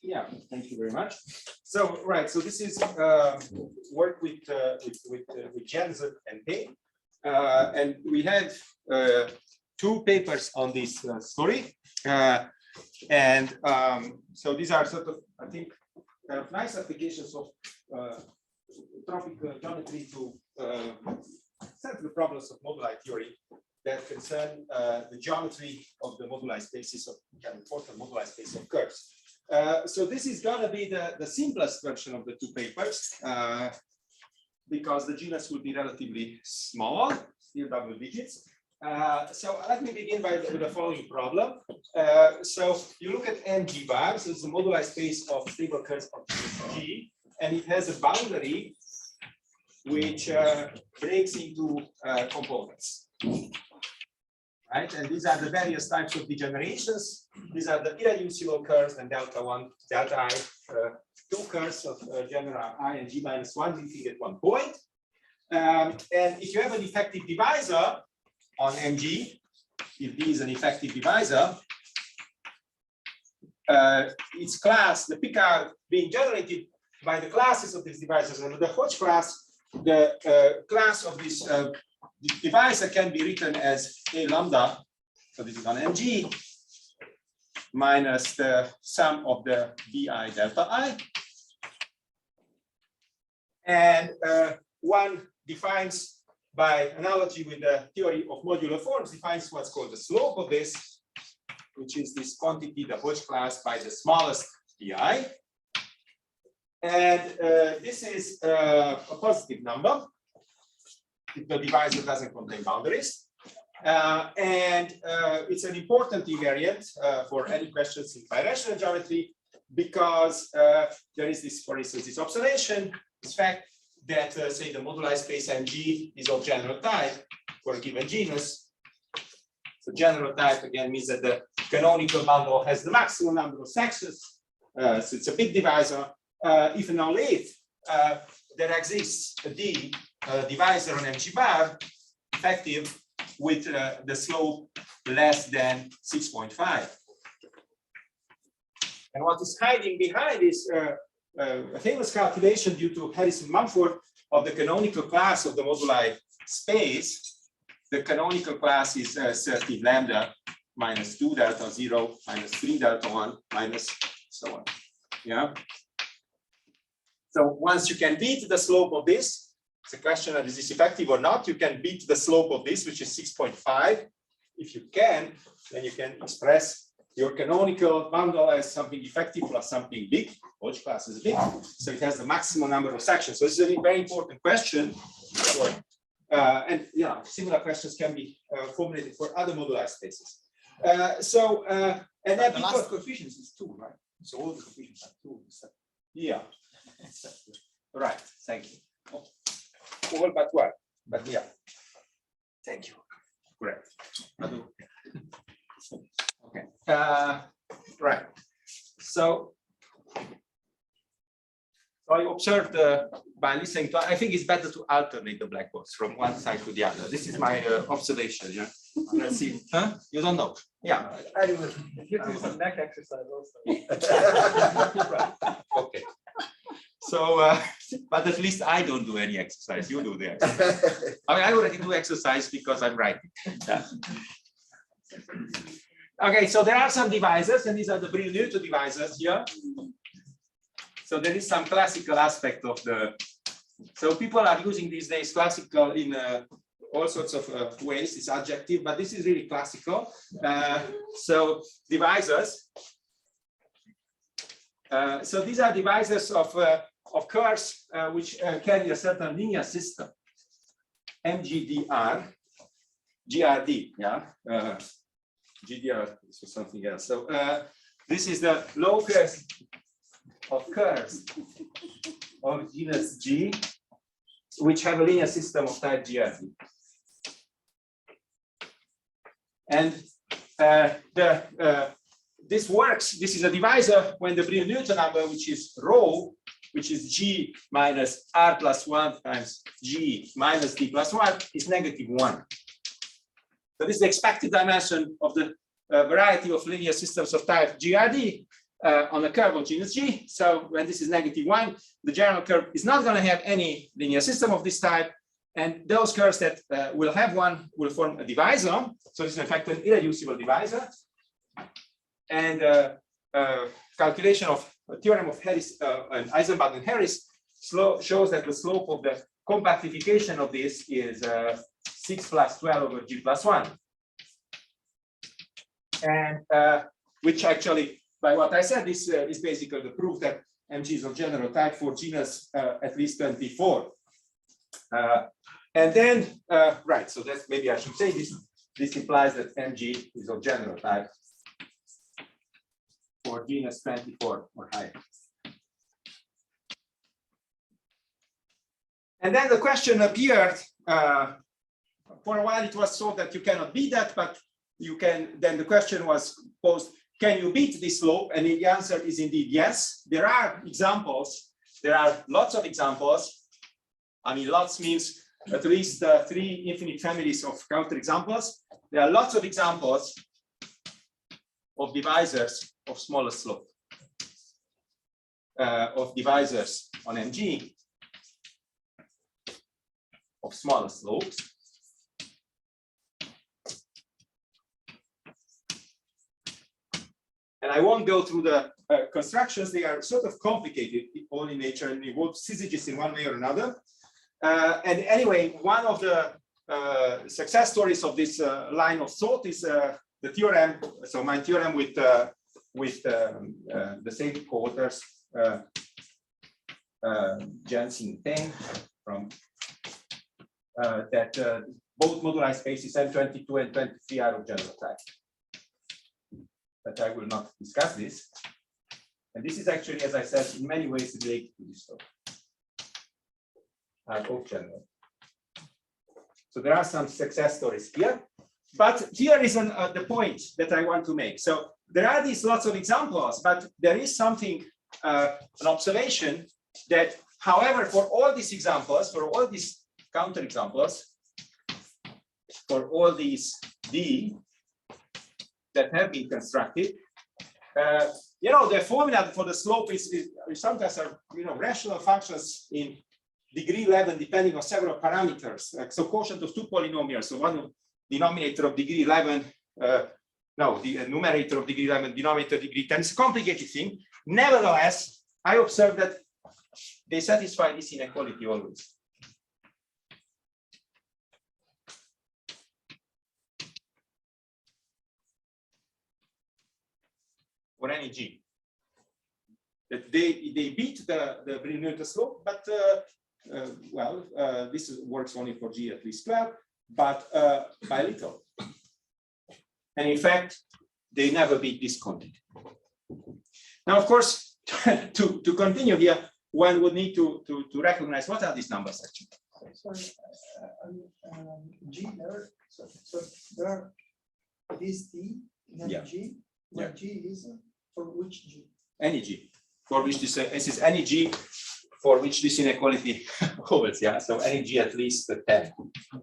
Yeah, thank you very much. So, right, so this is work with Jensen and Payne. And we had two papers on this story. So these are sort of, I think, kind of nice applications of tropic geometry to settle problems of moduli theory that concern the geometry of the moduli spaces of important moduli space of curves. So this is going to be the simplest version of the two papers because the genus will be relatively small, still double digits. So let me begin with the following problem. So you look at MG bar, so it's a moduli space of stable curves of G, and it has a boundary which breaks into components. Right, and these are the various types of degenerations. These are the irreducible curves and delta 1, delta I, two curves of genera I and G minus 1 meeting at one point. And if you have an effective divisor on MG, if D is an effective divisor, its class, the picard being generated by the classes of these divisors under the Hodge class, the class of this divisor can be written as A lambda, so this is on MG, minus the sum of the BI delta I. And one defines, by analogy with the theory of modular forms, defines what's called the slope of this, which is this quantity, the Hodge class, by the smallest BI. And this is a positive number if the divisor doesn't contain boundaries. It's an important invariant for any questions in birational geometry because there is this, for instance, this observation, this fact that, say, the moduli space MG is of general type for a given genus. So general type, again, means that the canonical bundle has the maximum number of sections. So it's a big divisor. If and only if there exists a D divisor on MG bar effective with the slope less than 6.5. And what is hiding behind is a famous calculation due to Harrison-Mumford of the canonical class of the moduli space. The canonical class is 30 lambda minus 2 delta 0 minus 3 delta 1 minus so on. Yeah. So once you can beat the slope of this, it's a question of is this effective or not. You can beat the slope of this, which is 6.5. If you can, then you can express your canonical bundle as something effective plus something big. Hodge class is big, so it has the maximum number of sections. So this is a very important question. And yeah, similar questions can be formulated for other moduli spaces. And then the last coefficient is 2, right? So all the coefficients are 2. Yeah. Right. Thank you. All but one. But yeah. Thank you. Great. Okay. Right. So I observed by listening to, I think it's better to alternate the black box from one side to the other. This is my observation. Yeah. Let's see. Huh? You don't know? Yeah. I do. You do some neck exercise also. Right. Okay. So, but at least I don't do any exercise. You do the exercise. I mean, I already do exercise because I'm writing. Yeah. Okay, so there are some divisors, and these are the Brillouin-Newton divisors here. So there is some classical aspect of the. So people are using these days classical in all sorts of ways. It's adjective, but this is really classical. So divisors. So these are divisors of curves which carry a certain linear system. MGDR, GRD, yeah. GDR is something else. So this is the locus of curves of genus G, which have a linear system of type GRD. And this works. This is a divisor when the Brillouin-Newton number, which is rho, which is G minus R plus 1 times G minus D plus 1, is -1. So this is the expected dimension of the variety of linear systems of type GRD. on a curve of genus G. So when this is -1, the general curve is not going to have any linear system of this type. And those curves that will have one will form a divisor. So this is in fact an irreducible divisor. And calculation of a theorem of Harris and Eisenbach and Harris shows that the slope of the compactification of this is 6 plus 12 over G plus 1. And which actually, by what I said, this is basically the proof that MG is of general type for genus at least 24. And then, right, so that's maybe I should say this. This implies that MG is of general type for genus 24 or higher. And then the question appeared, for a while it was thought that you cannot beat that, but you can, then the question was posed, can you beat this slope? And the answer is indeed yes. There are examples, there are lots of examples. I mean, lots means at least 3 infinite families of counterexamples. There are lots of examples of divisors of smaller slope, of divisors on MG of smaller slopes. And I won't go through the constructions. They are sort of complicated all in nature and involve syzygists in one way or another. And anyway, one of the success stories of this line of thought is the theorem. So my theorem with the same co-authors, Jensen Teng, from that both moduli spaces M22 and 23 are of general type. But I will not discuss this. And this is actually, as I said, in many ways related to this topic. Of general. So there are some success stories here, but here is the point that I want to make. So there are these lots of examples, but there is something, an observation that, however, for all these examples, for all these counterexamples, for all these D that have been constructed, you know, the formula for the slope is sometimes are, you know, rational functions in degree 11 depending on several parameters. So quotient of 2 polynomials. So one denominator of degree 11, no, the numerator of degree 11, denominator degree 10. It's a complicated thing. Nevertheless, I observed that they satisfy this inequality always. For any G. That they beat the Brillouin slope, but this works only for G at least 12, but by little. And in fact, they never beat this quantity. Now, of course, to continue here, one would need to recognize what are these numbers actually. Sorry, G there. So there are this D and Yeah. G. Where G is for which G? Any G, for which this is any G for which this inequality holds. Yeah, so any G at least 10.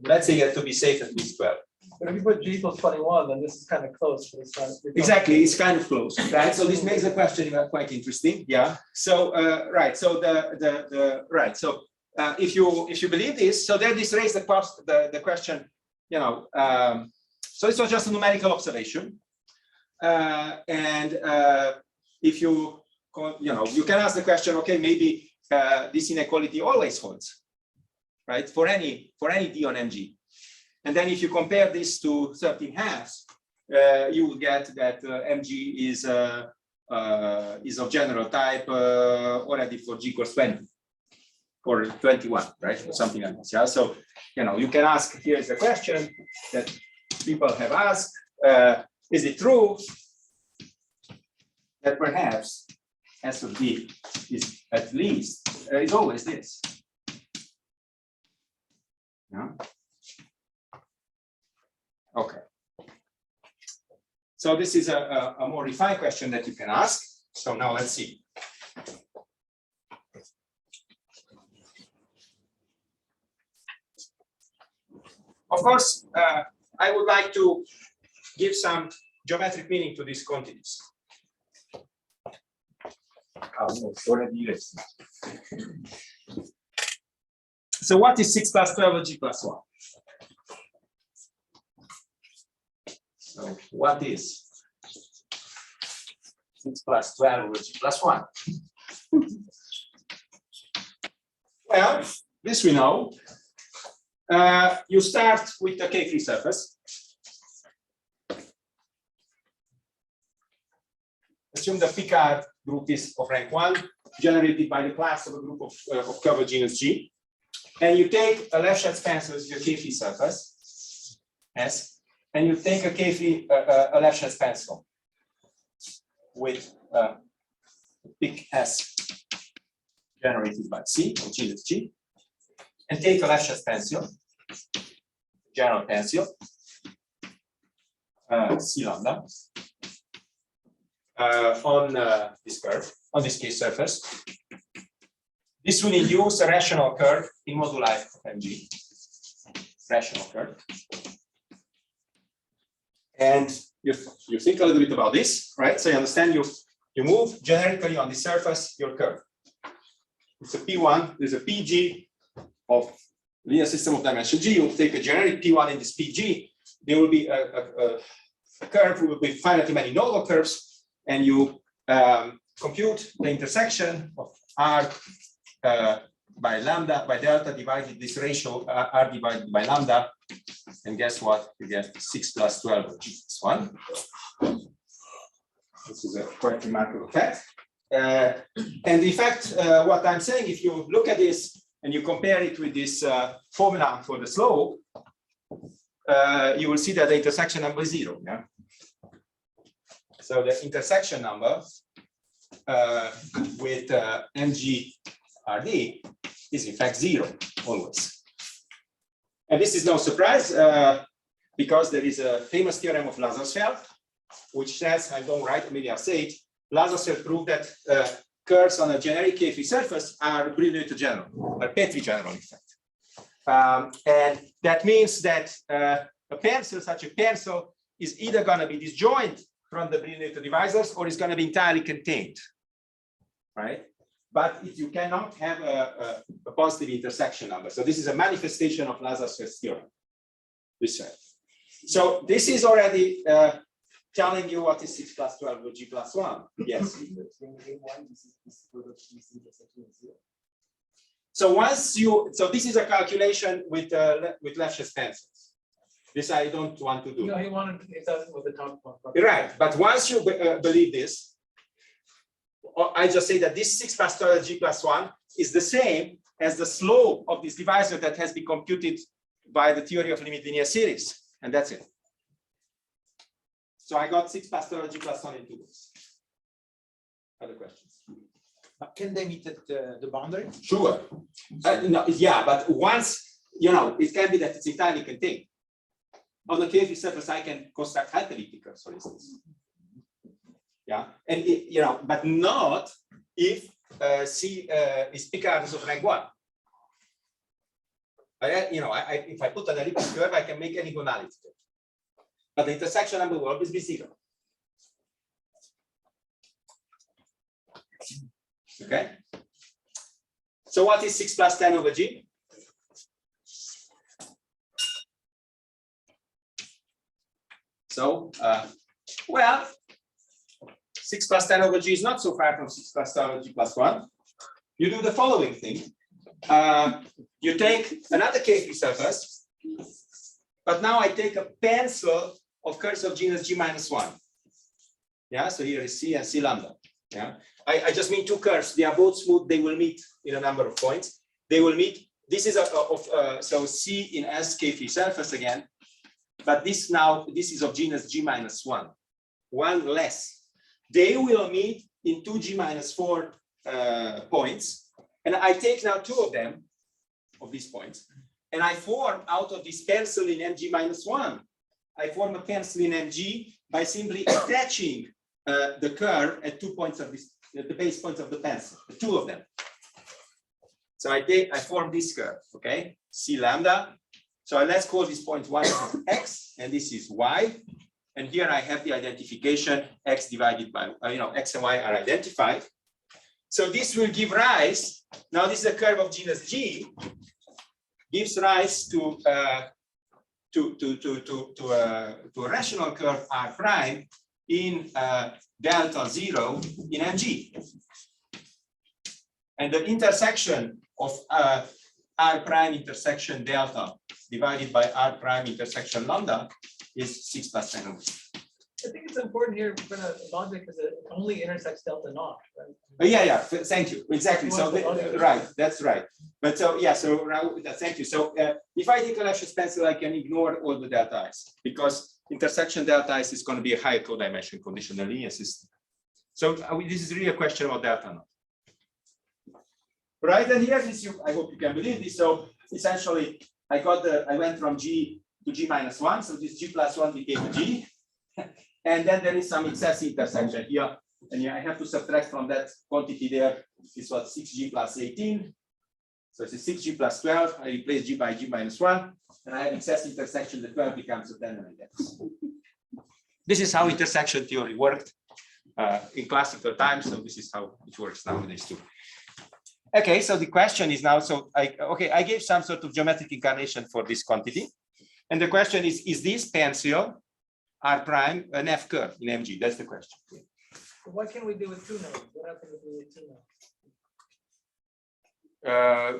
Let's say you have to be safe at least 12. But if you put G equals 21, then this is kind of close. But it's not, Exactly, it's kind of close, right? So this makes the question quite interesting. Yeah. So right. So right. So if you believe this, so then this raised the question. You know, so this was just a numerical observation, and if you you can ask the question, okay, maybe this inequality always holds, right? For any D on MG. And then if you compare this to 13 halves, you will get that MG is of general type already for G equals 20 or 21, right? Or something like this. Yeah. So you can ask. Here is a question that people have asked: is it true that perhaps S of D is at least is always this? Yeah. Okay. So this is a more refined question that you can ask. So now let's see. Of course, I would like to give some geometric meaning to these quantities. it's already erased. So what is 6 plus 12 over G plus 1? So what is 6 plus 12 over G plus 1? Well, this we know. You start with a K-free surface. Assume the Picard group is of rank 1, generated by the class of a group of covered genus G. And you take a left-hand pencil as your K-free surface, S, and you take a K-free, a left-hand pencil with pick S generated by C, or genus G, and take a left-hand pencil, general pencil, C lambda, on this curve, on this K surface. This will induce a rational curve in moduli of Mg, rational curve. And you think a little bit about this, right? So you understand you move generically on the surface your curve. It's a P1, there's a PG of linear system of dimension G. You take a generic P1 in this PG, there will be a curve with finitely many nodal curves, and you compute the intersection of R by lambda, by delta divided this ratio R divided by lambda, and guess what? You get 6 plus 12 G plus 1. This is a quite remarkable fact. And in fact, what I'm saying, if you look at this and you compare it with this formula for the slope, you will see that the intersection number is 0. Yeah. So the intersection number with Mg RD is in fact 0 always. And this is no surprise because there is a famous theorem of Lazarsfeld, which says, I don't write, maybe I'll say it, Lazarsfeld proved that curves on a generic K-free surface are Brillouin general, are Petri general in fact. And that means that a pencil, such a pencil, is either going to be disjoint from the Brillouin divisors or is going to be entirely contained, right? But if you cannot have a positive intersection number. So this is a manifestation of Lazarsfeld's theorem. This way. So this is already telling you what is 6 plus 12 or G plus 1. Yes. So once you, so this is a calculation with Lefschetz pencils. This I don't want to do. No, he wanted it does with the top one. Right, but once you believe this, I just say that this 6 plus 12 G plus 1 is the same as the slope of this divisor that has been computed by the theory of limit linear series, and that's it. So I got 6 plus 12 G plus 1 in 2 ways. Other questions? Can they meet at the boundary? Sure. No, yeah, but once, you know, it can be that it's entirely contained. On the K-free surface, I can construct hyperellipticals, for instance. Yeah, and it, you know, but not if C is Picard of rank 1. If I put an elliptic curve, I can make any gonality curve. But the intersection number will always be 0. Okay. So what is 6 plus 10 over G? So, well, 6 plus 10 over G is not so far from 6 plus 10 over G plus 1. You do the following thing. You take another K-free surface, but now I take a pencil of curves of genus G minus 1. Yeah, so here is C and C lambda. Yeah, I just mean 2 curves. They are both smooth. They will meet in a number of points. They will meet. This is so C in S K-free surface again, but this is of genus G minus 1, 1 less. They will meet in 2G minus 4 points, and I take now 2 of them, of these points, and I form out of this pencil in Mg minus 1, I form a pencil in Mg by simply attaching the curve at 2 points of this, at the base points of the pencil, 2 of them. So I form this curve, okay, C lambda. So let's call this point 1 is X, and this is Y. And here I have the identification X divided by, X and Y are identified. So this will give rise, now this is a curve of genus G, gives rise to a rational curve R prime in delta 0 in Mg. And the intersection of R prime intersection delta divided by R prime intersection lambda is 6 plus 10 over. I think it's important here for the logic because it only intersects delta naught, right? Yeah, thank you. Exactly. So, right, that's right. But so, yeah, so now, thank you. So, if I take a lecture pencil, I can ignore all the delta i's because intersection delta i's is going to be a higher codimension condition, a linear system. So, this is really a question about delta naught. Right, and here is I hope you can believe this. So, essentially, I went from G to G minus 1. So, this G plus 1 became a G. And then there is some excessive intersection here. And I have to subtract from that quantity there. This was 6G plus 18. So it's a 6G plus 12. I replace G by G minus 1. And I have excess intersection. The 12 becomes a 10 and x. This is how intersection theory worked in classical times. So this is how it works nowadays too. Okay, so the question is now, so I gave some sort of geometric incarnation for this quantity. And the question is this pencil R prime an F curve in Mg? That's the question. What can we do with two nodes? What happens if we do two nodes?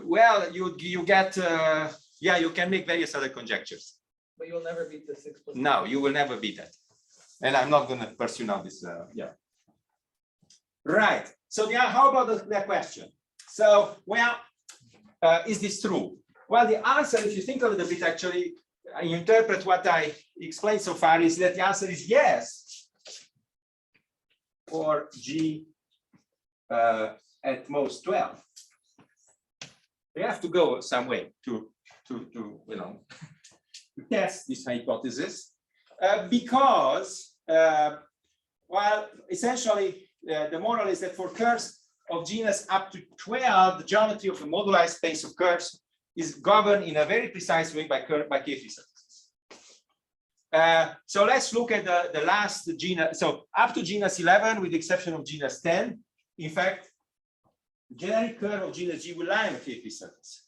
Well, you get yeah, you can make various other conjectures. But you'll never beat the 6 plus. No, you will never beat that. And I'm not going to pursue now this. Yeah. Right. So yeah, how about the question? So well, is this true? Well, the answer, if you think a little bit, actually, I interpret what I explained so far is that the answer is yes for G at most 12. We have to go some way to test this hypothesis because well, essentially the moral is that for curves of genus up to 12, the geometry of a moduli space of curves is governed in a very precise way by K-free surfaces. So let's look at the last genus. So up to genus 11, with the exception of genus 10, in fact, the generic curve of genus G will lie on a K-free surface.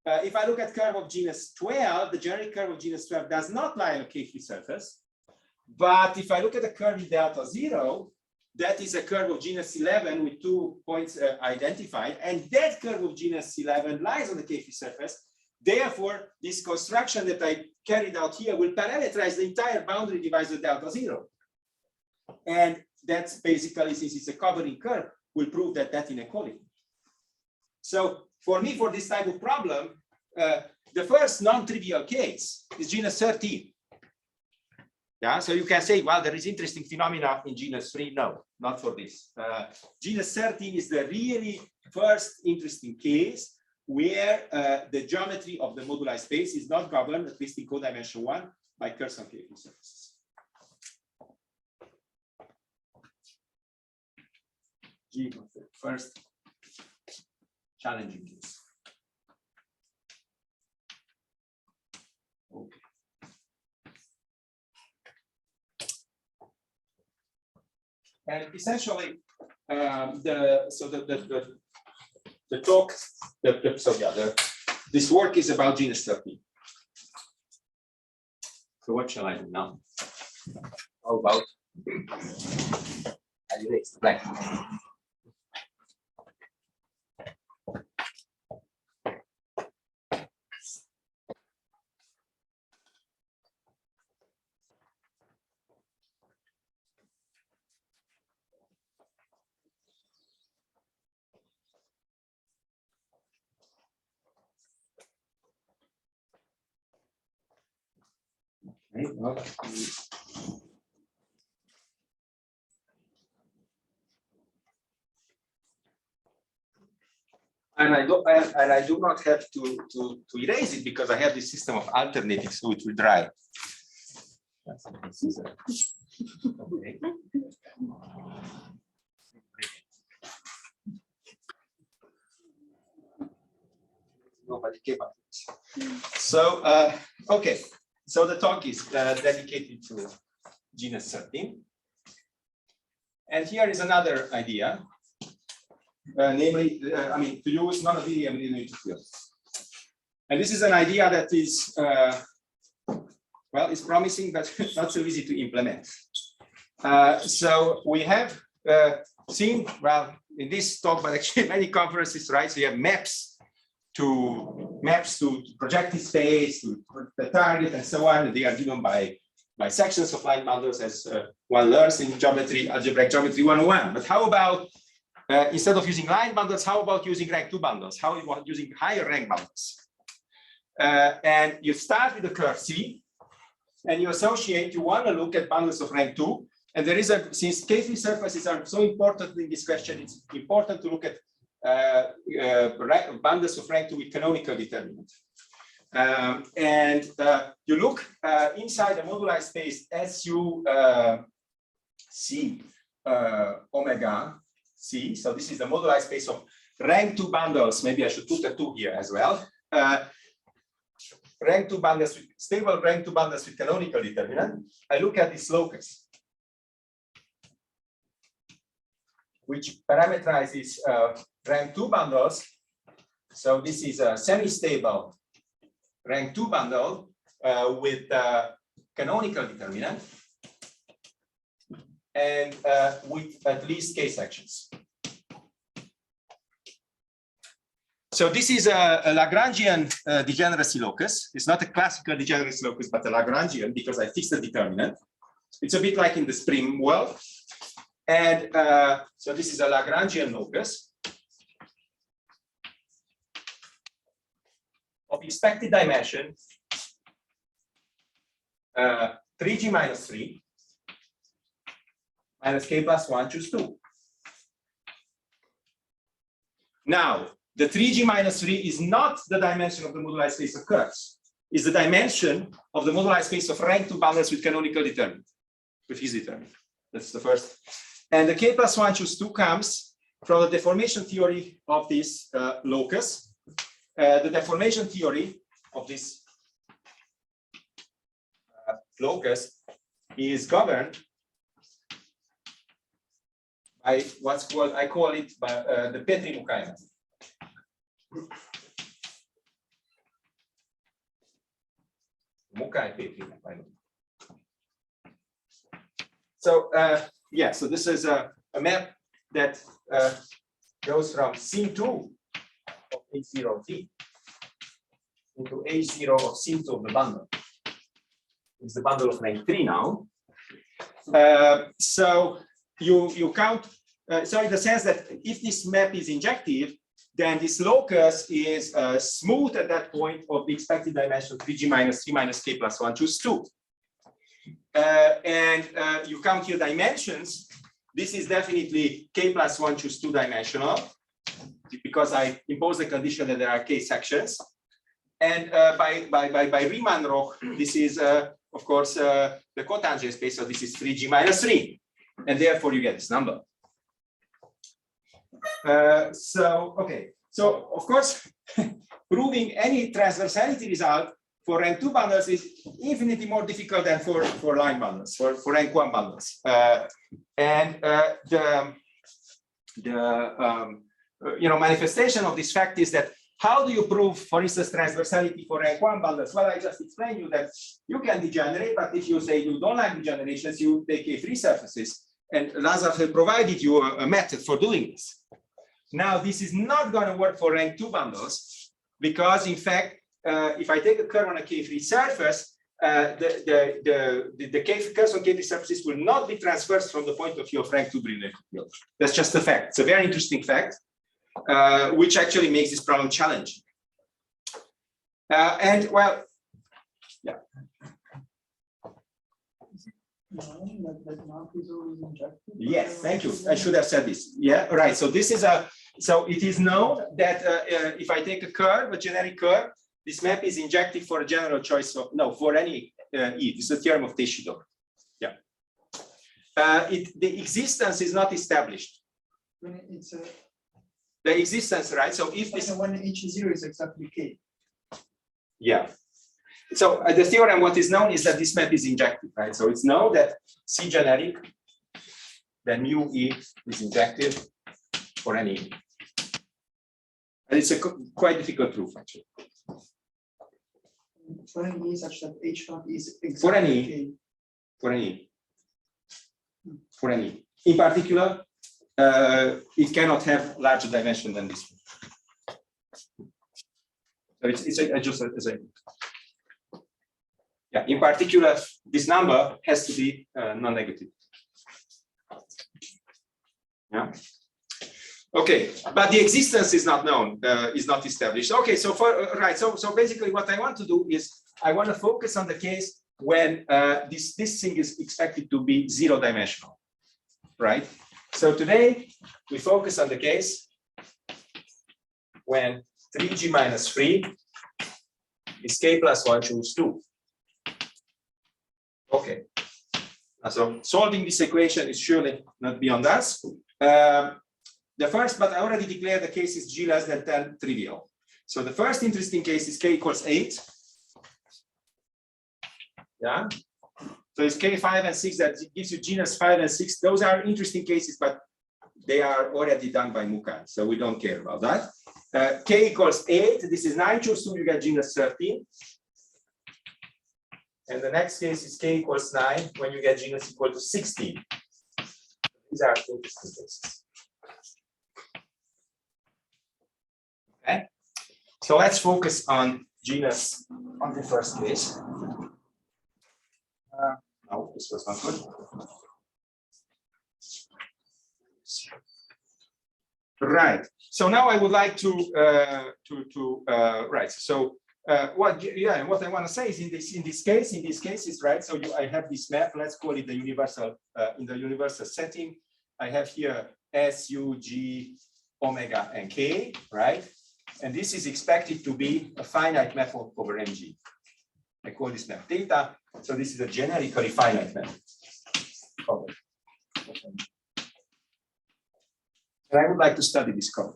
If I look at curve of genus 12, the generic curve of genus 12 does not lie on a K-free surface. But if I look at the curve in delta 0, that is a curve of genus 11 with 2 points identified, and that curve of genus 11 lies on the K-free surface. Therefore, this construction that I carried out here will parameterize the entire boundary device of delta 0. And that's basically, since it's a covering curve, will prove that inequality. So for me, for this type of problem, the first non-trivial case is genus 13. Yeah, so you can say, well, there is interesting phenomena in genus 3. No, not for this. Genus 13 is the really first interesting case where the geometry of the moduli space is not governed, at least in codimension 1, by curves on K-free surfaces. G was the first challenging case. Okay. And essentially, this work is about genus 13. So what shall I do now? How about I erase the blank? And I do not have to erase it because I have this system of alternating, so it will dry. Okay. Nobody came up. So okay. So the talk is dedicated to genus 13. And here is another idea. namely, I mean, to use non-abelian linear fields. And this is an idea that is, well, it's promising, but not so easy to implement. So we have seen, well, in this talk, but actually many conferences, right? So you have maps to projective space, to the target, and so on. They are given by sections of line bundles, as one learns in geometry, algebraic geometry 101. But how about instead of using line bundles, how about using rank 2 bundles? How about using higher rank bundles? And you start with the curve C, and you associate, you want to look at bundles of rank 2. And there is a, since K-free surfaces are so important in this question, it's important to look at bundles of rank 2 with canonical determinant. You look inside the moduli space as you see omega C. So this is the moduli space of rank 2 bundles. Maybe I should put a 2 here as well. Rank 2 bundles with stable rank 2 bundles with canonical determinant. I look at this locus, which parameterizes rank 2 bundles. So this is a semi-stable rank 2 bundle with canonical determinant and with at least k sections. So this is a Lagrangian degeneracy locus. It's not a classical degeneracy locus, but a Lagrangian because I fixed the determinant. It's a bit like in the spring world. And so this is a Lagrangian locus of expected dimension 3g minus 3 minus k plus 1, choose 2. Now, the 3g minus 3 is not the dimension of the moduli space of curves. It's the dimension of the moduli space of rank 2 bundles with canonical determinant, with his determinant. That's the first. And the k plus 1, choose 2 comes from the deformation theory of this locus. The deformation theory of this locus is governed by what's called, I call it the Petri-Mukai method. Mukai-Petri. So yeah, so this is a map that goes from C2 of H0T into H0 of C2 of the bundle. It's the bundle of rank 3 now. So you count, so in the sense that if this map is injective, then this locus is smooth at that point of the expected dimension 3g minus 3 minus k plus 1, choose 2. You count your dimensions. This is definitely k plus 1, choose 2 dimensional, because I impose the condition that there are k sections. And by Riemann-Roch, this is, of course, the cotangent space. So this is 3g minus 3. And therefore, you get this number. Okay. So, of course, proving any transversality result for rank 2 bundles is infinitely more difficult than for line bundles, for rank 1 bundles. Manifestation of this fact is that how do you prove, for instance, transversality for rank 1 bundles? Well, I just explained you that you can degenerate, but if you say you don't like degenerations, you take K-free surfaces. And Lazar had provided you a method for doing this. Now, this is not going to work for rank 2 bundles because, in fact, if I take a curve on a K-free surface, the curves on K-free surfaces will not be transversed from the point of view of rank 2 Brillouin field. That's just a fact. It's a very interesting fact, which actually makes this problem challenging. And well, yeah. Yes, thank you. I should have said this. Yeah, right. So this is so it is known that if I take a curve, a generic curve, this map is injective for a general choice of, no, for any E. This is the theorem of Teixeira. Yeah. The existence is not established. When it's the existence, right? So if this when H0 is exactly K. Yeah. So the theorem, what is known is that this map is injective, right? So it's known that C generic, then mu E is injective for any. And it's a quite difficult proof, actually. For any such that H naught is For exactly any- K. For any. For any. In particular, it cannot have larger dimension than this one. So it's just as a yeah. In particular, this number has to be non-negative. Yeah. Okay, but the existence is not known, is not established. Okay, so for right, so basically, what I want to do is I want to focus on the case when this thing is expected to be zero-dimensional, right? So today we focus on the case when 3g minus 3 is k plus 1 choose 2. Okay, so solving this equation is surely not beyond us. The first, but I already declared the case is g less than 10 trivial. So the first interesting case is k equals 8. Yeah. So it's k 5 and 6 that gives you genus 5 and 6. Those are interesting cases, but they are already done by Mukan, so we don't care about that. K equals 8. This is 9 choose 2, you get genus 13. And the next case is k equals 9 when you get genus equal to 16. These are interesting cases. Okay, so let's focus on genus on the first case. No, this was not good. Right. So now I would like to right. So what I want to say is in these cases, right? So I have this map. Let's call it the universal in the universal setting. I have here S, U, G, omega, and K, right? And this is expected to be a finite map over Mg. I call this map theta. So this is a generically finite map. And I would like to study this curve.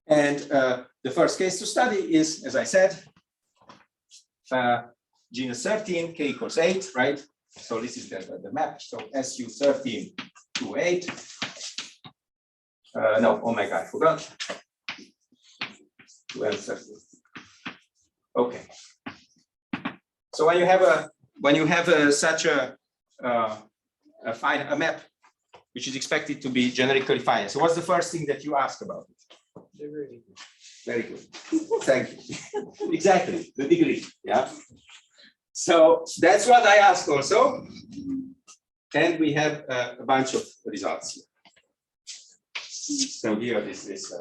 And the first case to study is, as I said, genus 13, k equals 8, right? So this is the map. So SU 13 to 8. No, omega, I forgot. 12, 13. Okay. So when you have such a map which is expected to be generically finite. So what's the first thing that you ask about it? Degree. Very good. Thank you. Exactly, the degree. Yeah. So that's what I asked also. And we have a bunch of results here. So here this is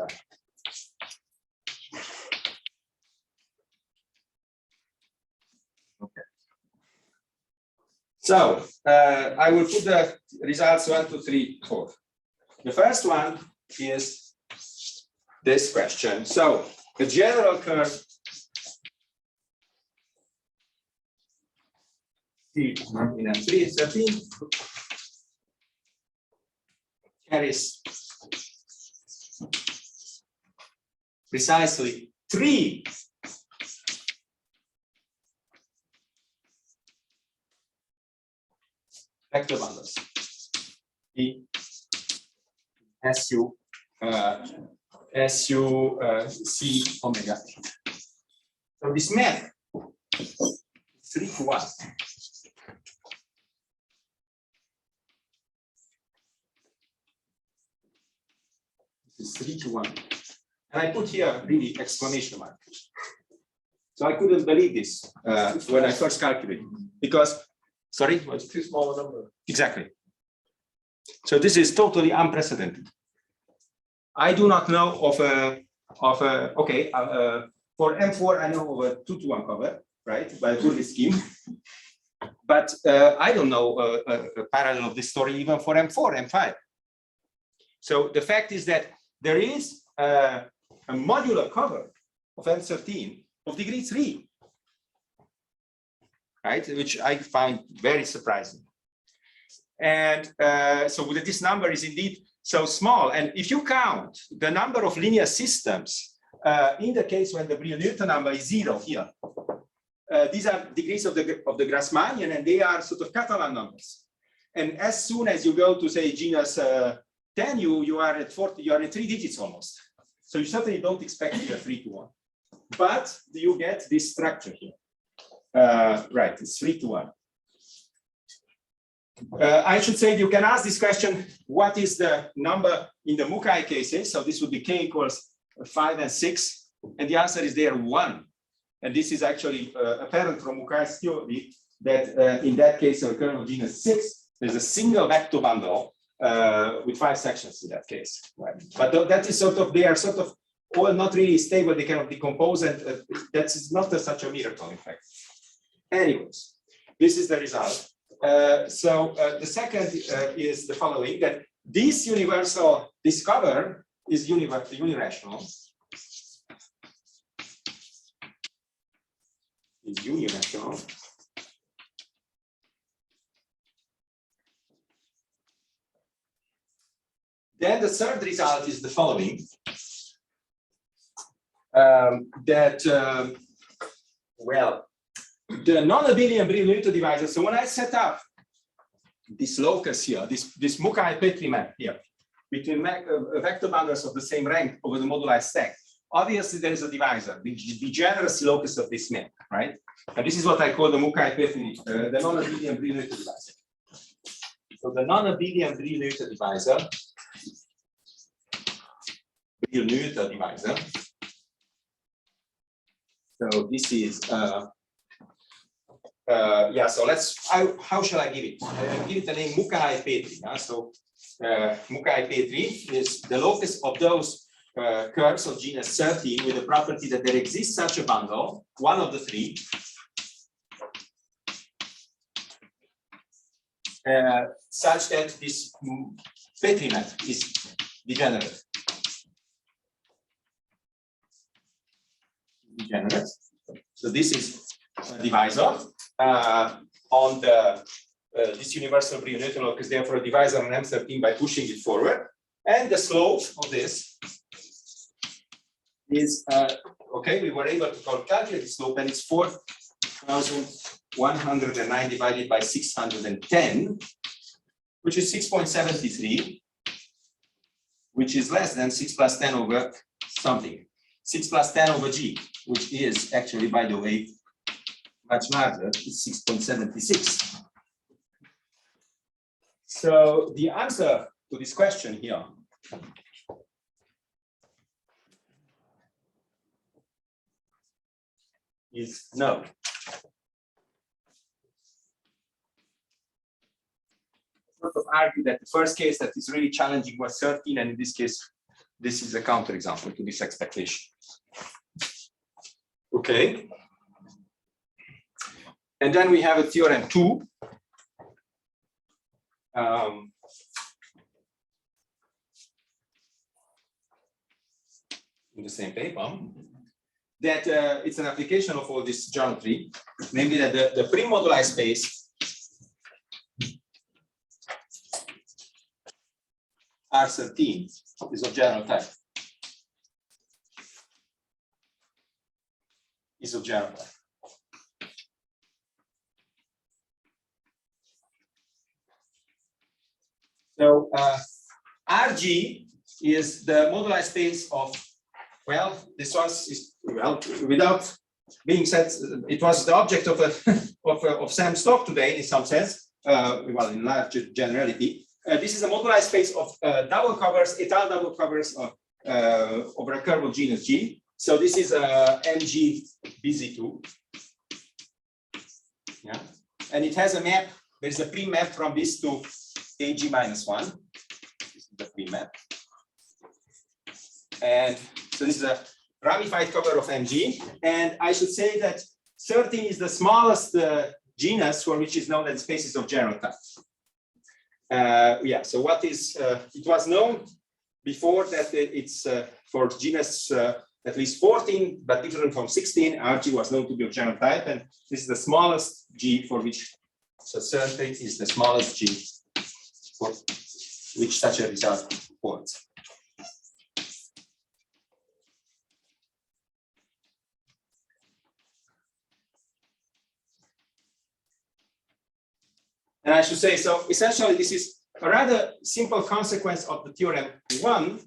okay. So I will put the results 1, 2, 3, 4. The first one is this question. So the general curve in M3 13 carries precisely 3 vector bundles. E SU C omega. So this map is 3 to 1. This is 3 to 1. And I put here really exclamation mark. So I couldn't believe this when I first calculated, because sorry, It's too small a number. exactly. So this is totally unprecedented. I do not know of a okay for M4 I know of a 2 to 1 cover, right, by Burli scheme, but I don't know a parallel of this story even for M4, M5. So the fact is that there is a modular cover of M13 of degree 3, right, which I find very surprising. And so this number is indeed so small. And if you count the number of linear systems in the case when the Brillouin number is 0 here, these are degrees of the Grassmannian, and they are sort of Catalan numbers. And as soon as you go to say genus then you are at 40, you are at 3 digits almost. So you certainly don't expect to be a 3 to 1. But you get this structure here. Right, it's 3 to 1. I should say you can ask this question, what is the number in the Mukai cases? So this would be k equals 5 and 6. And the answer is there 1. And this is actually apparent from Mukai's theory that in that case, of kernel genus 6, there's a single vector bundle with 5 sections in that case. Right? But that is sort of, they are sort of all not really stable, they cannot decompose, and that's not such a miracle, in fact. Anyways, this is the result. The second is the following, that this universal discover is unirational. Is unirational. Then the third result is the following, well, the non-abelian Brillouin divisor. So when I set up this locus here, this Mukai-Petri map here, between vector bundles of the same rank over the moduli stack, obviously there is a divisor, the degeneracy locus of this map, right? And this is what I call the Mukai-Petri, the non-abelian Brillouin divisor. So the non-abelian Brillouin divisor, so this is yeah, so how shall I give it? Give it the name Mukai-Petri. So Mukai-Petri is the locus of those curves of genus 13 with the property that there exists such a bundle, one of the 3, such that this Petri map is degenerate. So this is a divisor on the this universal Brillouin locus, therefore a divisor on M13 by pushing it forward. And the slope of this is okay, we were able to calculate the slope, and it's 4,109 divided by 610, which is 6.73, which is less than 6 plus 10 over something. 6 plus 10 over g, which is actually, by the way, much larger, it's 6.76. So the answer to this question here is no. Sort of argue that the first case that is really challenging was 13, and in this case, this is a counterexample to this expectation. Okay. And then we have a theorem 2. In the same paper, that it's an application of all this geometry, namely that the pre-moduli space R13 is of general type. Is of general type. So RG is the moduli space of, well, this was, well, without being said, it was the object of of Sam's talk today in some sense, well, in large generality. This is a moduli space of double covers, étale double covers over a curve of genus G. So this is MG BZ2. Yeah, and it has a map. There's a pre-map from this to AG minus 1. This is the pre-map. And so this is a ramified cover of MG. And I should say that 13 is the smallest genus for which is known as spaces of general type. Yeah, so what is, it was known before that it's for genus at least 14, but different from 16, RG was known to be of general type, and this is the smallest G for which, so 13 is the smallest G for which such a result holds. And I should say, so essentially this is a rather simple consequence of the theorem 1,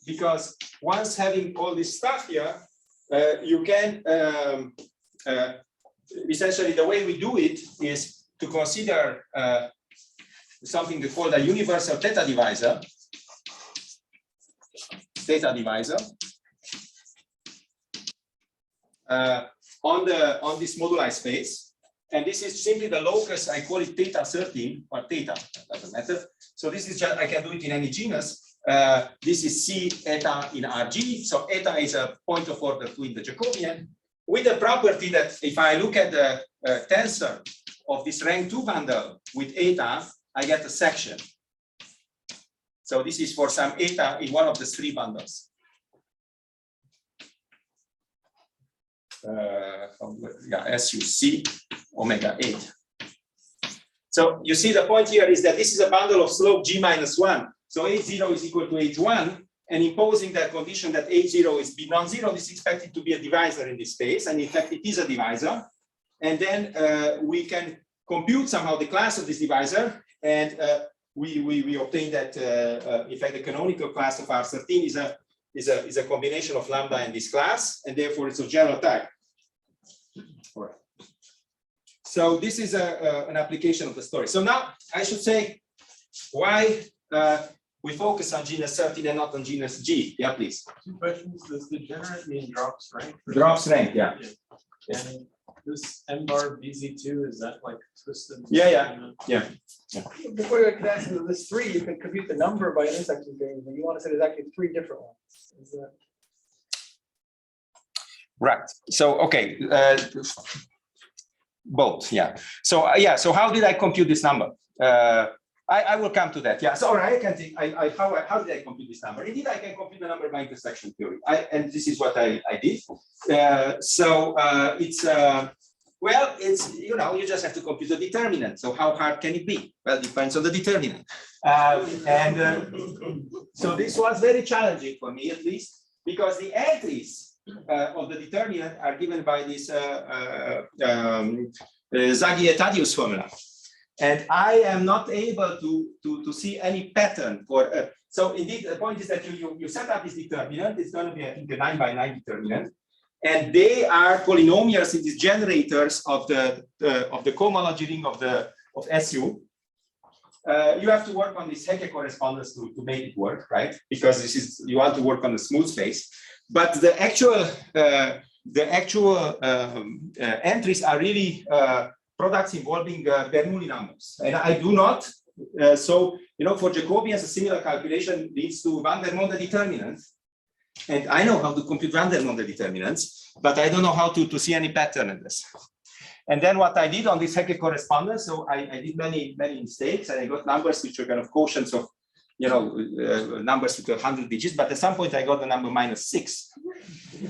because once having all this stuff here, you can essentially the way we do it is to consider something we call a universal theta divisor. On this moduli space, and this is simply the locus. I call it theta 13 or theta, doesn't matter. So this is just, I can do it in any genus. This is C eta in Rg. So eta is a point of order 2 in the Jacobian, with the property that if I look at the tensor of this rank 2 bundle with eta, I get a section. So this is for some eta in one of the 3 bundles. SUC omega 8. So you see the point here is that this is a bundle of slope g minus 1. So H0 is equal to H1, and imposing that condition that H0 is non-zero, this is expected to be a divisor in this space, and in fact it is a divisor. And then we can compute somehow the class of this divisor, and we obtain that in fact the canonical class of R13 is a combination of lambda and this class, and therefore it's of general type. Right. So this is an application of the story. So now I should say why we focus on genus 13 and not on genus G. Yeah, please. 2 questions. Does degenerate mean drops rank? Drops rank, yeah. And this M bar BZ2, is that like twisted? Yeah. Before you can answer this 3, you can compute the number by intersection theory, but you want to say there's actually 3 different ones. Is that... Right. So okay, both. Yeah. So So how did I compute this number? I will come to that. Yeah. So I can think. How did I compute this number? Indeed, I can compute the number by intersection theory. And this is what I did. It's well, it's you just have to compute the determinant. So how hard can it be? Well, it depends on the determinant. So this was very challenging for me, at least, because the entries of the determinant are given by this Zaghi-Tadius formula. And I am not able to see any pattern for. So indeed, the point is that you set up this determinant. It's going to be, I think, a 9 by 9 determinant, and they are polynomials in these generators of the cohomology ring of SU. You have to work on this Hecke correspondence to make it work, right? Because you want to work on the smooth space. But the actual entries are really products involving Bernoulli numbers, and I do not. So for Jacobians, a similar calculation leads to van der Monde determinants, and I know how to compute van der Monde determinants, but I don't know how to see any pattern in this. And then what I did on this Hecke correspondence, so I did many mistakes, and I got numbers which are kind of quotients of numbers with 100 digits, but at some point I got the number -6,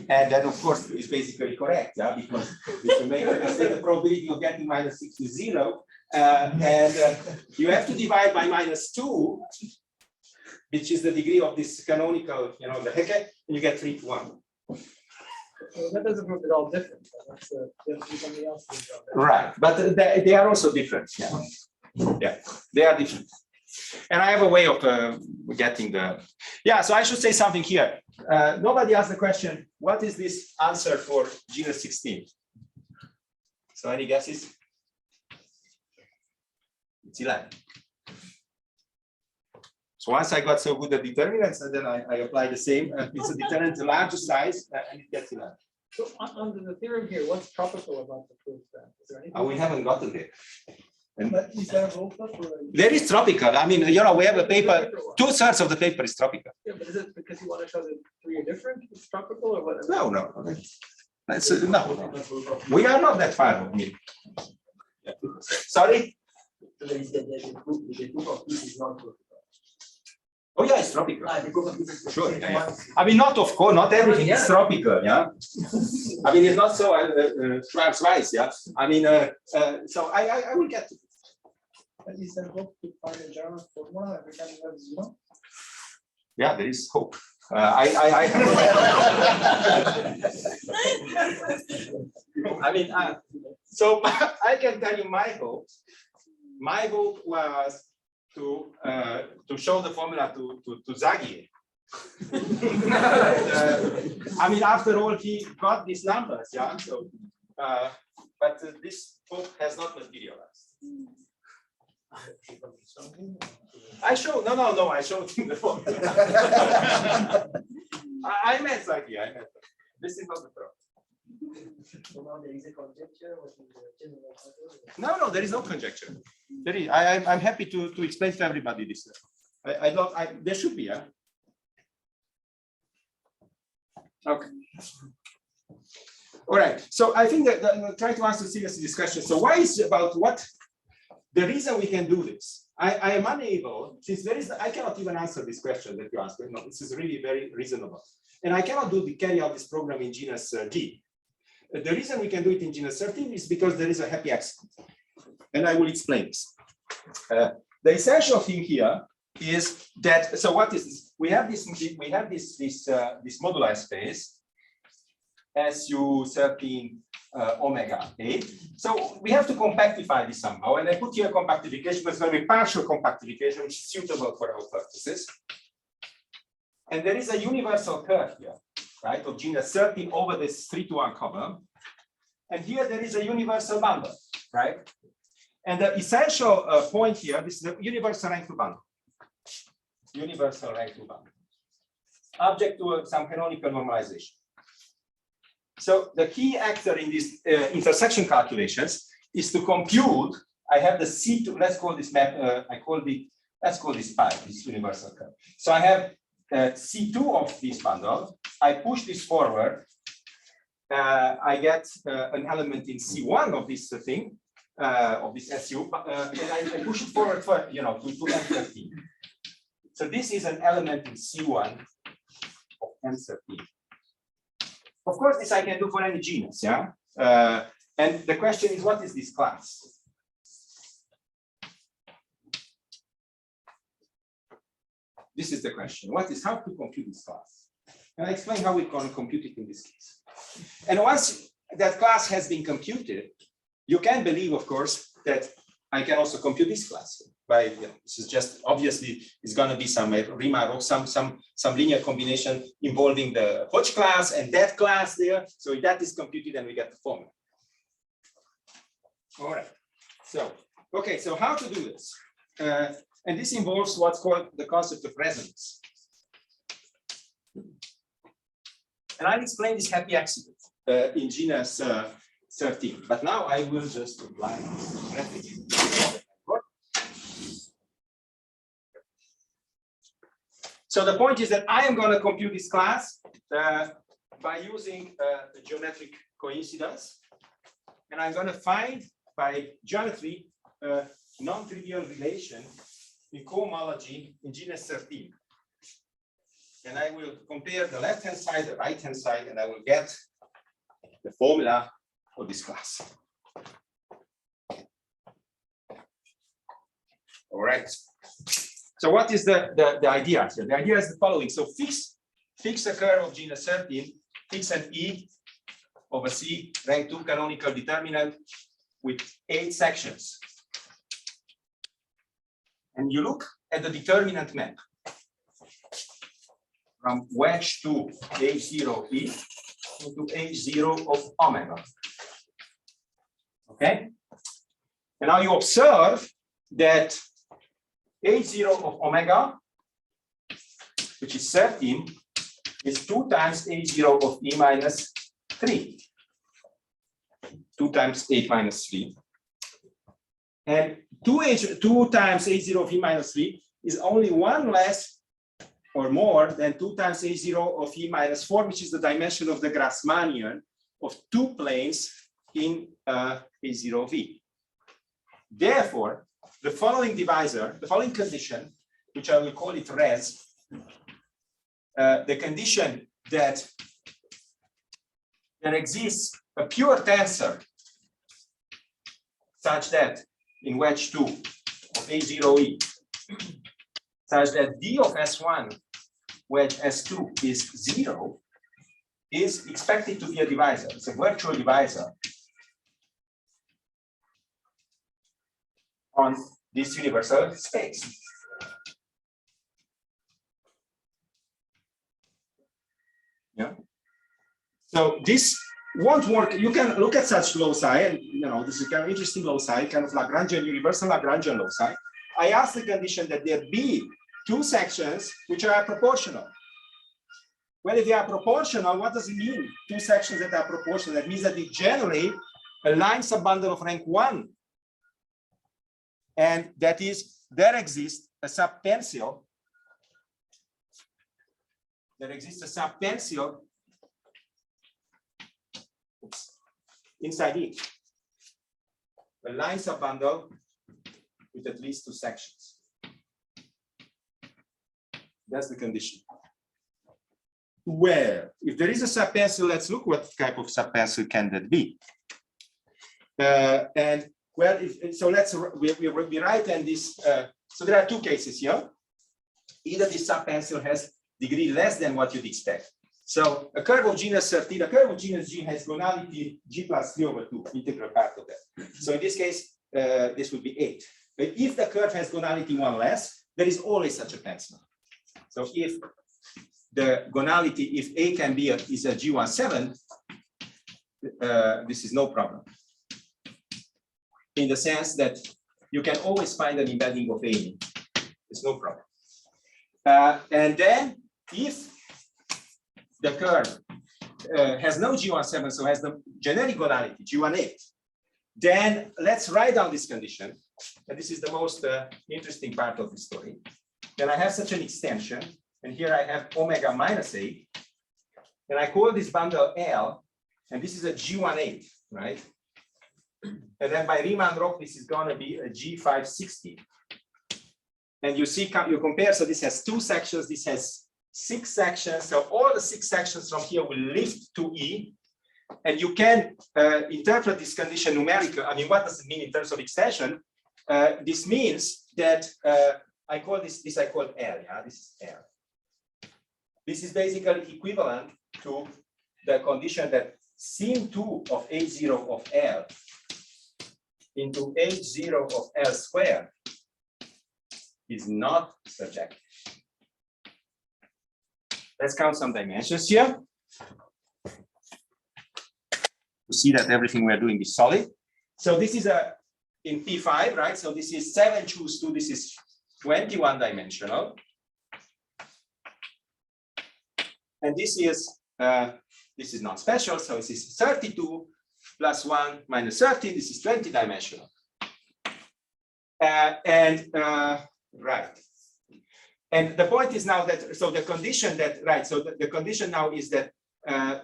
and that of course is basically correct, yeah, because if you make a mistake, the probability of getting -6 is 0, and you have to divide by -2, which is the degree of this canonical, the Hecke, and you get 3 to 1. Well, that doesn't prove it all different. That's something else. Right, but they are also different. Yeah, they are different. And I have a way of getting the. Yeah, so I should say something here. Nobody asked the question, what is this answer for genus 16? So any guesses? It's 11. So once I got so good at determinants, and then I apply the same. It's a determinant the larger size, and it gets 11. So under the theorem here, what's tropical about the proof then? Is there anything? We haven't gotten there. But is there a rule for There is tropical. I mean, we have a paper. 2/3 of the paper is tropical. Yeah, but is it because you want to show that 3 are different? It's tropical or whatever? No. No. We are not that far from here. Sorry. Oh yeah, it's tropical. Sure. Yeah. I mean, not everything is tropical. Yeah. I mean, it's not so Schwarz-Weiß. Yeah. I mean, so I will get to it. Is there hope to find a German formula every time you have 0? Yeah, there is hope. I mean, so I can tell you my hope. My hope was to show the formula to Zaghi. I mean, after all, he got these numbers, yeah. So, but this hope has not materialized. I showed no. I showed him the formula. I meant Zaghi. I meant this is not the problem. No, there is no conjecture. I'm happy to explain to everybody this. There should be, yeah. Okay. All right. So I think that try to answer seriously this question. So why is about what the reason we can do this? I am unable, since I cannot even answer this question that you asked. No, this is really very reasonable, and I cannot carry out this program in genus G. The reason we can do it in genus 13 is because there is a happy accident, and I will explain this. The essential thing here is that. So what is this? We have this moduli space SU13 omega A. So we have to compactify this somehow, and I put here compactification, but it's going to be partial compactification, which is suitable for our purposes. And there is a universal curve here, right, of genus 13 over this 3-to-1 column. And here there is a universal bundle, right? And the essential point here, this is the universal rank 2 bundle. Universal rank 2 bundle. Object to some canonical normalization. So the key actor in these intersection calculations is to compute. I have the C2, let's call this map, let's call this pi, this universal curve. So I have C2 of this bundle. I push this forward. I get an element in C1 of this thing, of this SU, and I push it forward for, to M13. So this is an element in C1 of M13. Of course, this I can do for any genus, yeah? And the question is, what is this class? This is the question. How to compute this class? And I explain how we're going to compute it in this case. And once that class has been computed, you can believe, of course, that I can also compute this class. This is just obviously it's going to be some Riemann or some linear combination involving the Hodge class and that class there. So that is computed, and we get the formula. All right. So okay. So how to do this? And this involves what's called the concept of resonance. And I'll explain this happy accident in genus 13. But now I will just apply graphically. So the point is that I am going to compute this class by using the geometric coincidence. And I'm going to find by geometry a non-trivial relation in cohomology in genus 13. And I will compare the left-hand side, the right-hand side, and I will get the formula for this class. All right. So what is the idea here? The idea is the following. So fix a curve of genus 13, fix an E over C, rank 2 canonical determinant with 8 sections. And you look at the determinant map from wedge to H0E to H0 of omega. Okay? And now you observe that H0 of omega, which is 13, is 2 times H0 of E minus 3. 2 times 8 minus 3. And 2 times H0 of E minus 3 is only 1 less or more than 2 times H0 of E minus 4, which is the dimension of the Grassmannian of 2 planes in H0 of E. Therefore, the following divisor, the following condition, which I will call it res, the condition that there exists a pure tensor such that in wedge 2 of H0E, such that D of S1 wedge S2 is 0, is expected to be a divisor. It's a virtual divisor on this universal space. Yeah. So this won't work. You can look at such loci, and this is kind of interesting loci, kind of Lagrangian, universal Lagrangian loci. I ask the condition that there be two sections which are proportional. Well, if they are proportional, what does it mean? Two sections that are proportional. That means that they generate a line subbundle of rank 1. And that is, there exists a subtensile. There exists a subtensile inside it. A line subbundle with at least two sections. That's the condition. Well, if there is a subtensile, let's look what type of subtensile can that be. And well, so we write and this. So there are two cases here. Either this subtensile has degree less than what you'd expect. So a curve of genus 13, a curve of genus G has gonality G plus 3/2, integral part of that. So in this case, this would be 8. But if the curve has gonality 1 less, there is always such a tensor. So if the gonality, if A can be is a G17, this is no problem. In the sense that you can always find an embedding of A in it. It's no problem. And then if the curve has no G17, so has the generic gonality, G18, then let's write down this condition. And this is the most interesting part of the story. Then I have such an extension, and here I have omega minus 8, and I call this bundle L, and this is a G18, right? And then by Riemann-Roch, this is going to be a G560. And you see, you compare, so this has 2 sections, this has 6 sections. So all the 6 sections from here will lift to E. And you can interpret this condition numerically. I mean, what does it mean in terms of extension? This means that I call this I call L, yeah, this is L. This is basically equivalent to the condition that sin2 of H0 of L into H0 of L squared is not surjective. Let's count some dimensions here to see that everything we're doing is solid. So this is in P5, right? So this is 7 choose 2, this is 21 dimensional. And this is not special, so this is 32 plus 1 minus 30, this is 20 dimensional. Right. And the point is now that, so the condition that, right, so the condition now is that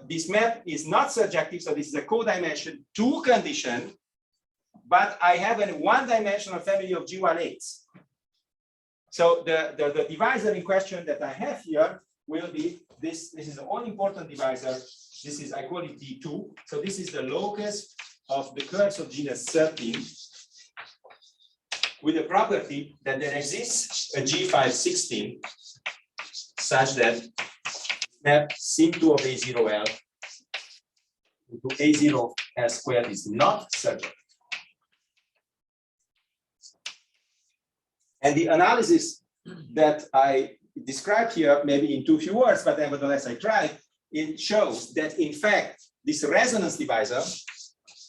this map is not surjective, so this is a codimension 2 condition, but I have a 1-dimensional family of G18s. So the divisor in question that I have here will be this. This is the all-important divisor. This is, I call it D2. So this is the locus of the curves of genus 13 with the property that there exists a G516 such that map sin2 of A0L into A0 of L squared is not surjective. And the analysis that I described here, maybe in too few words, but nevertheless I tried, it shows that in fact, this resonance divisor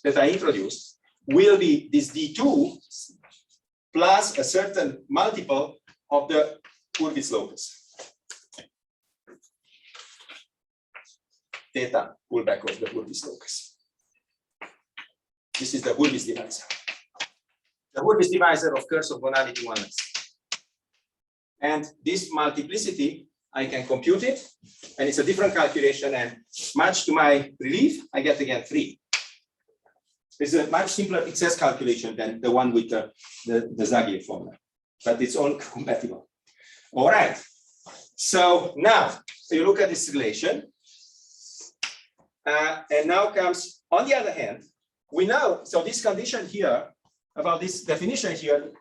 that I introduced will be this D2 plus a certain multiple of the Hurwitz locus. Theta pullback of the Hurwitz locus. This is the Hurwitz divisor. The Hurwitz divisor of curves of gonality 1 less. And this multiplicity, I can compute it, and it's a different calculation, and much to my relief, I get again 3. It's a much simpler excess calculation than the one with the Zagier formula, but it's all compatible. All right. So now, you look at this relation, and now comes, on the other hand, we know, so this condition here, about this definition here,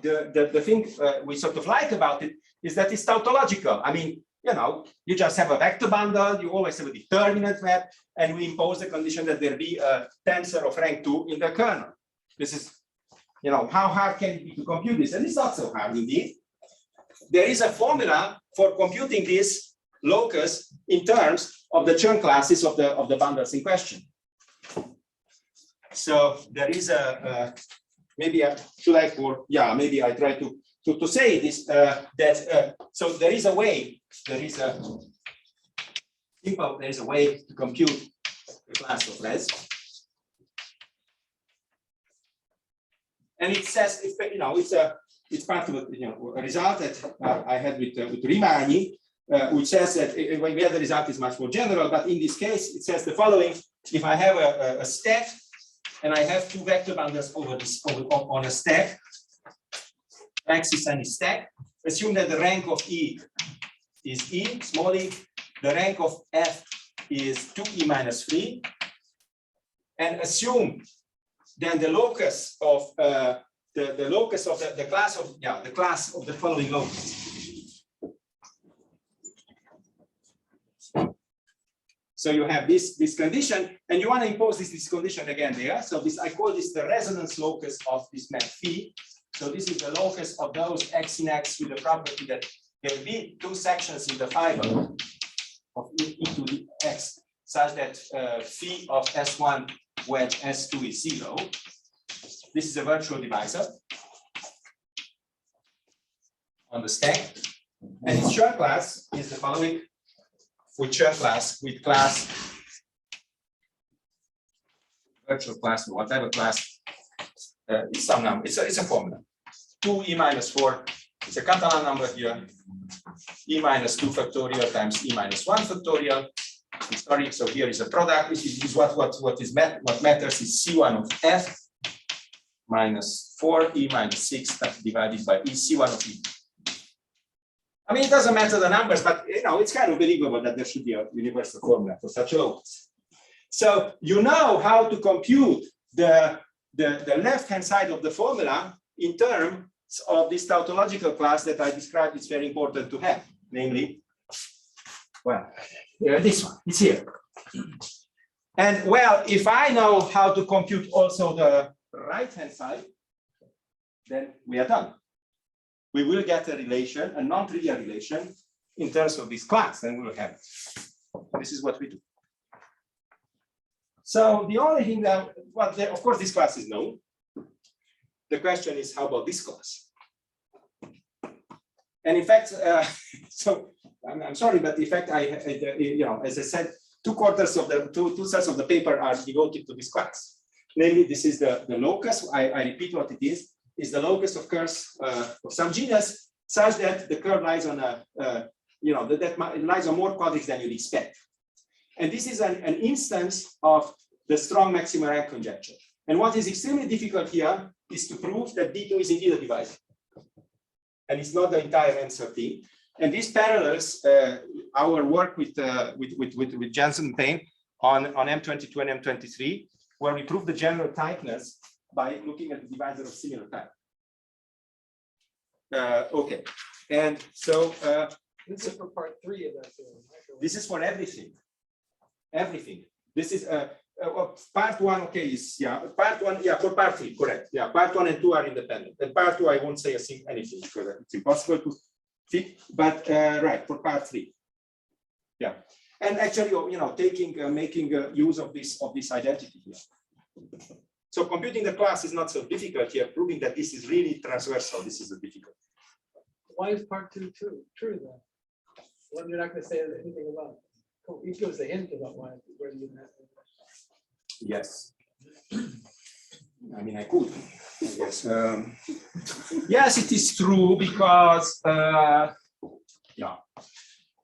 the thing we sort of like about it is that it's tautological. I mean, you know, you just have a vector bundle, you always have a determinant map, and we impose the condition that there be a tensor of rank 2 in the kernel. This is you know, how hard can it be to compute this? And it's not so hard indeed. There is a formula for computing this locus in terms of the Chern classes of the bundles in question. So there is a maybe I should I for maybe I try to say this so there is a way, there is a way to compute the class of res. And it says, you know, it's part of a result that I had with Rimani, which says that when we have the result is much more general, but in this case, it says the following: if I have a stack and I have two vector bundles on a stack, X is any stack, assume that the rank of E is E, small e, the rank of F is 2E minus 3, and assume then the locus of the locus of the class of the class of the following locus. So you have this condition, and you want to impose this condition again there. So this, I call this the resonance locus of this map phi. So this is the locus of those X in X with the property that there will be two sections in the fiber of E to the X, such that phi of S1 wedge S2 is 0. This is a virtual divisor on the stack, and its Chern class is the following. With Chern class, with class, virtual class, or whatever class, it's some number. It's a formula. 2E minus 4. It's a Catalan number here. E minus 2 factorial times E minus 1 factorial. Sorry, so here is a product. This is what matters is C1 of F minus 4E minus 6 divided by E C1 of E. I mean, it doesn't matter the numbers, but you know, it's kind of believable that there should be a universal formula for such a locus. So you know how to compute the left-hand side of the formula in terms of this tautological class that I described. It's very important to have, namely, well, this one, it's here. And well, if I know how to compute also the right-hand side, then we are done. We will get a relation, a non-trivial relation in terms of this class, and we will have it. This is what we do. So the only thing that, well, of course, this class is known. The question is, how about this class? And in fact, so I'm sorry, but in fact, you know, as I said, 2/4 of the two-thirds of the paper are devoted to this class. Namely, this is the locus. I repeat what it is the locus of curves of some genus, such that the curve lies on a, you know, that lies on more quadrics than you'd expect. And this is an instance of the strong maximum rank conjecture. And what is extremely difficult here is to prove that D2 is indeed a divisor. And it's not the entire N13. And this parallels our work with Janssen and Payne on M22 and M23, where we prove the general tightness by looking at the divisor of similar type. Okay, and so This is for part 3 of that theorem. this is for everything. Everything. This is part 1. Okay, is part 1. Yeah, for part 3, correct. Yeah, part 1 and 2 are independent. And part 2, I won't say anything because it's impossible to fit. But right, for part 3. Yeah, and actually, you know, making use of this identity here. So computing the class is not so difficult here. Proving that this is really transversal, this is the difficult. Why is part 2 true then? Well, you're not going to say anything about it. Oh, you give us a hint about why where you have. Yes. I mean, I could. I guess. Yes, it is true because yeah,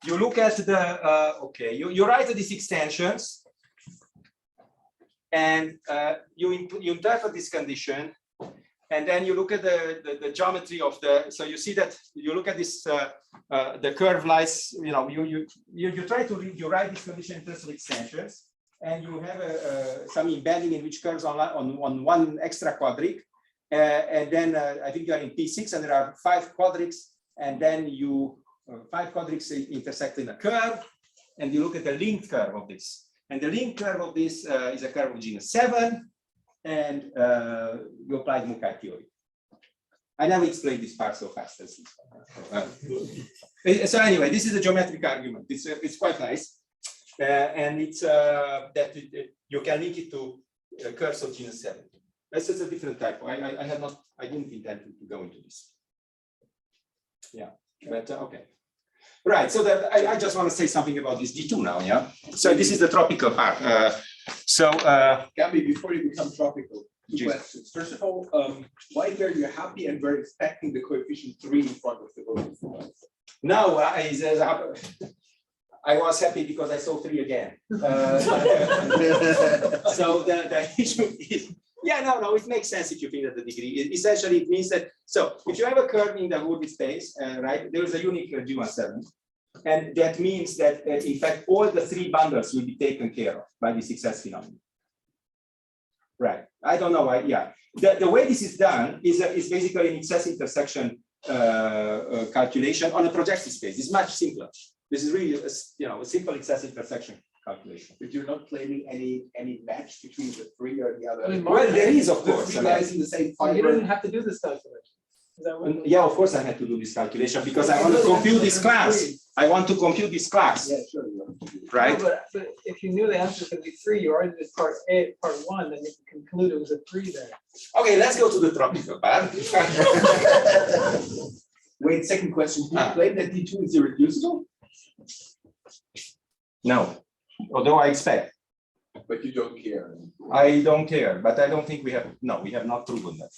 you look at the okay, you write these extensions. And you interpret this condition, and then you look at the geometry of the. So you see that you look at this the curve lies. You know, you try to write this condition in terms of extensions, and you have some embedding in which curves on one extra quadric, and then I think you are in P6, and there are 5 quadrics, and then you 5 quadrics intersect in a curve, and you look at the linked curve of this. And the linked curve of this is a curve of genus 7. and you apply the Mukai theory. I never explained this part so fast as this one. So anyway, this is a geometric argument. It's quite nice, and it's that you can link it to curves of genus 7. This is a different type. I didn't intend to go into this. Yeah, but okay. Right. So that I just want to say something about this D2 now. Yeah. So this is the tropical part. Gabby, before you become tropical, two questions. First of all, why were you happy and were expecting the coefficient 3 in front of the word? No, I was happy because I saw 3 again. So the issue is, yeah, no, it makes sense if you think that the degree. Essentially, it means that, so if you have a curve in the Hurwitz space, right, there is a unique G17. And that means that, in fact, all the 3 bundles will be taken care of by the success phenomenon. Right. I don't know why. Yeah. The way this is done is basically an excess intersection calculation on a projective space. It's much simpler. This is really a simple excess intersection calculation. But you're not claiming any match between the 3 or the other. I mean, Well, there is, of The course. 3 guys in the same So you fiber. didn't have to do this calculation. Is that what? Yeah, of course I had to do this calculation because I want to compute this class. I want to compute this class, Yeah, sure. You have to do it. right? No, but if you knew the answer was going to be 3, you already did part A, part 1, then you can conclude it was a 3 there. Okay, let's go to the tropical part. Wait, second question. Do you claim that D2 is irreducible? No, although I expect. But you don't care. I don't care, but I don't think we have not proven that.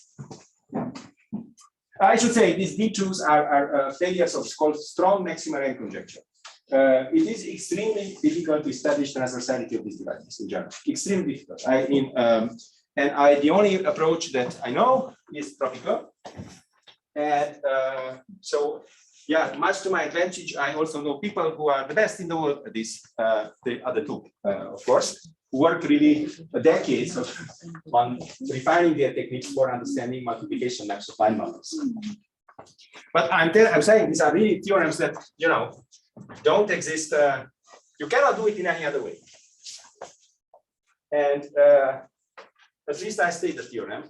I should say these D2s are failures of called strong maximum rank conjecture. It is extremely difficult to establish transversality of these devices in general. Extremely difficult. The only approach that I know is tropical. And so, yeah, much to my advantage, I also know people who are the best in the world at this, the other two, of course, work really decades on refining their techniques for understanding multiplication maps of line models. But I'm saying these are really theorems that, don't exist. You cannot do it in any other way. And at least I state the theorem.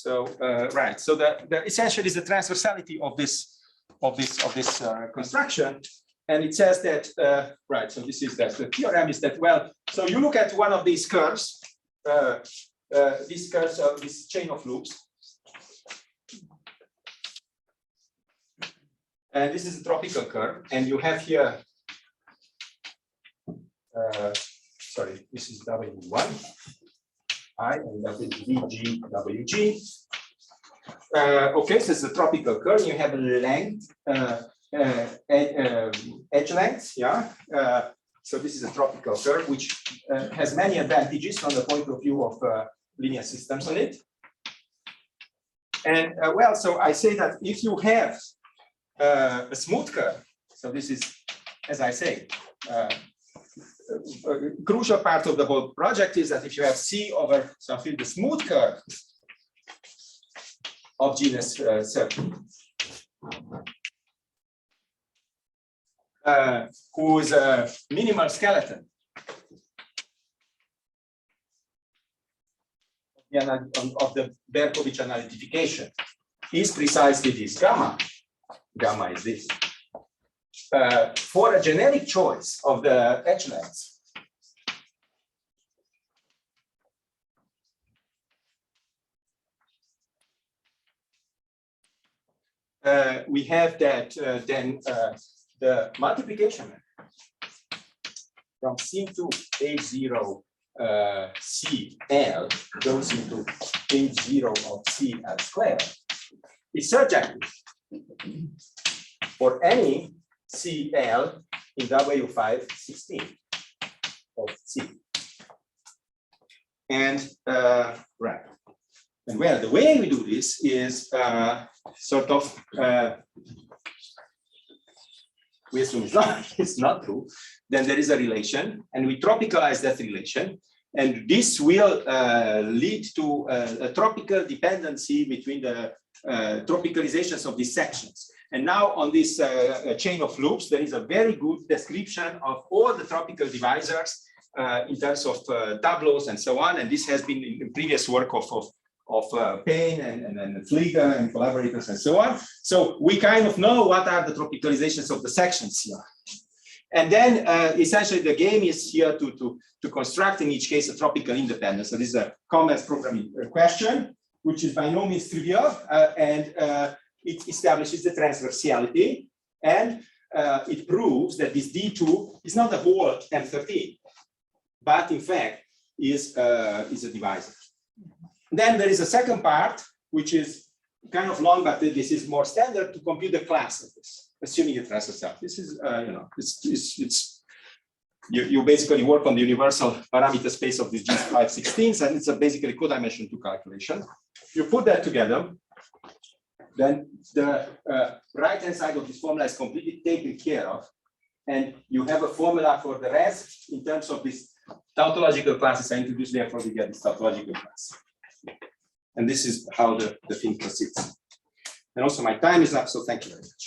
So right, so the essentially is the transversality of this construction, and it says that right. So this is that the theorem is that, well, so you look at one of these curves, this chain of loops, and this is a tropical curve, and you have here. Sorry, this is W1. I and that is VGWG. Okay, so it's a tropical curve. You have a length, edge length, yeah. So this is a tropical curve, which has many advantages from the point of view of linear systems on it. And well, so I say that if you have a smooth curve, so this is, as I say, a crucial part of the whole project is that if you have C over something, the smooth curve of genus 7, whose minimal skeleton of the Berkovich analytification is precisely this gamma. Gamma is this. For a generic choice of the edge lengths, we have that then the multiplication from C to H0 CL goes into H0 of CL squared is surjective for any CL in W516 of C. And right. And well, the way we do this is sort of we assume it's not true. Then there is a relation, and we tropicalize that relation. And this will lead to a tropical dependency between the tropicalizations of these sections. And now on this chain of loops, there is a very good description of all the tropical divisors in terms of tableaus and so on. And this has been in previous work of Payne and Flieger and collaborators and so on. So we kind of know what are the tropicalizations of the sections here. And then essentially the game is here to construct in each case a tropical independence. So this is a complex programming question, which is by no means trivial, and it establishes the transversality, and it proves that this D2 is not a whole M13, but in fact is a divisor. Then there is a second part, which is kind of long, but this is more standard to compute the class of this, assuming the transversal. This is, you basically work on the universal parameter space of these G516s, and it's a basically codimension 2 calculation. You put that together, then the right-hand side of this formula is completely taken care of, and you have a formula for the rest in terms of these tautological classes I introduced. Therefore, we get this tautological class. And this is how the thing proceeds. And also my time is up, so thank you very much.